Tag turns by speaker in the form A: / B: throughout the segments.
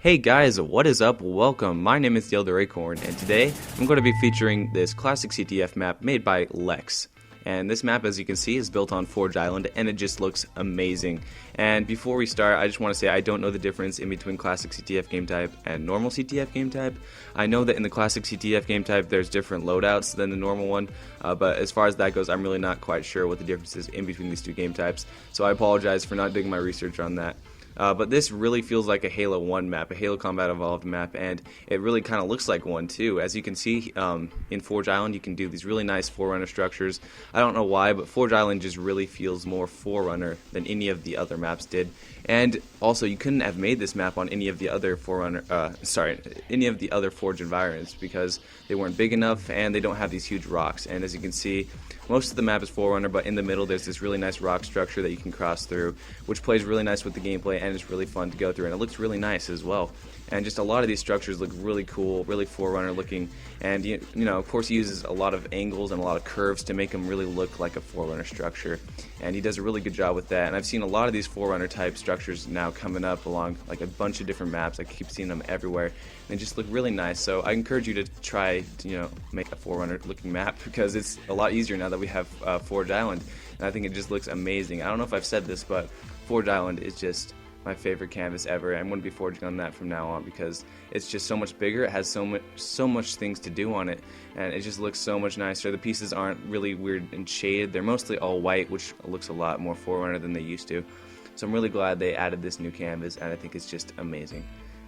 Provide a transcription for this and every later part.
A: Hey guys, what is up? Welcome. My name is TheElderAcorn, and today I'm going to be featuring this classic CTF map made by Lex. And this map, as you can see, is built on Forge Island, and it just looks amazing. And before we start, I just want to say I don't know the difference in between classic CTF game type and normal CTF game type. I know that in the classic CTF game type there's different loadouts than the normal one, but as far as that goes, I'm really not quite sure what the difference is in between these two game types. So I apologize for not doing my research on that. But this really feels like a Halo 1 map, a Halo Combat Evolved map, and it really kind of looks like one too. As you can see, in Forge Island you can do these really nice Forerunner structures. I don't know why, but Forge Island just really feels more Forerunner than any of the other maps did. And also, you couldn't have made this map on any of the other any of the other Forge environments because they weren't big enough and they don't have these huge rocks. And as you can see, most of the map is Forerunner, but in the middle there's this really nice rock structure that you can cross through, which plays really nice with the gameplay and is really fun to go through, and it looks really nice as well. And just a lot of these structures look really cool, really Forerunner looking, and you know, of course he uses a lot of angles and a lot of curves to make them really look like a Forerunner structure, and he does a really good job with that. And I've seen a lot of these Forerunner type structures now coming up along like a bunch of different maps. I keep seeing them everywhere, and they just look really nice. So I encourage you to try to, make a Forerunner looking map because it's a lot easier now that we have Forge Island, and I think it just looks amazing. I don't know if I've said this, but Forge Island is just my favorite canvas ever. I'm going to be forging on that from now on because it's just so much bigger. It has so much things to do on it, and it just looks so much nicer. The pieces aren't really weird and shaded. They're mostly all white, which looks a lot more Forerunner than they used to. So I'm really glad they added this new canvas, and I think it's just amazing.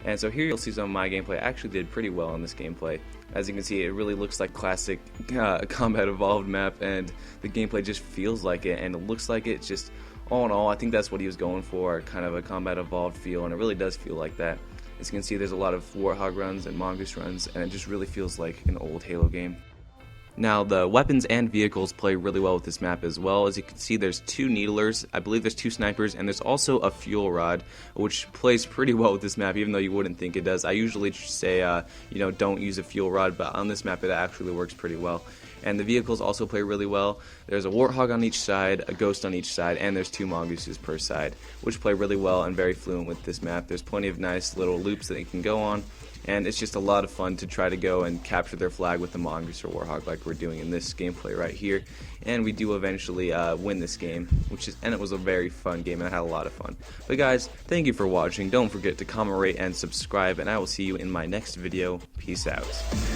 A: And so here you'll see some of my gameplay. I actually did pretty well on this gameplay. As you can see, it really looks like classic Combat Evolved map, and the gameplay just feels like it, and it looks like it. Just all in all, I think that's what he was going for, kind of a Combat Evolved feel, and it really does feel like that. As you can see, there's a lot of Warthog runs and Mongoose runs, and it just really feels like an old Halo game. Now, the weapons and vehicles play really well with this map as well. As you can see, there's 2 needlers, I believe there's 2 snipers, and there's also a fuel rod, which plays pretty well with this map, even though you wouldn't think it does. I usually say, don't use a fuel rod, but on this map it actually works pretty well. And the vehicles also play really well. There's a Warthog on each side, a Ghost on each side, and there's 2 Mongooses per side, which play really well and very fluent with this map. There's plenty of nice little loops that you can go on, and it's just a lot of fun to try to go and capture their flag with the Mongoose or Warthog like we're doing in this gameplay right here. And we do eventually win this game, and it was a very fun game, and I had a lot of fun. But guys, thank you for watching. Don't forget to comment, rate, and subscribe, and I will see you in my next video. Peace out.